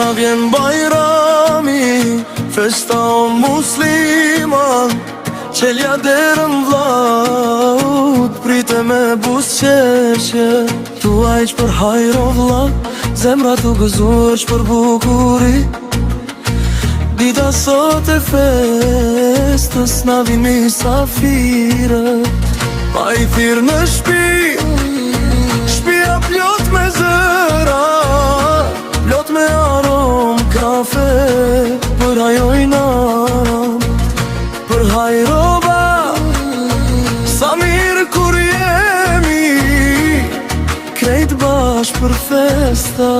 Na vjen bajrami, festa o musliman, qelja derën vllaut, prite me busqeshje. Tua iq për hajro vlla, zemra tu gëzuar që për bukuri. Dita sot e festës, na vin misafirët. Ma i thirë në shpi, shpia plot me zëra, plot me arom kafe, për ajo i nam, për hajroba. Sa mirë kur jemi krejt bash për festa.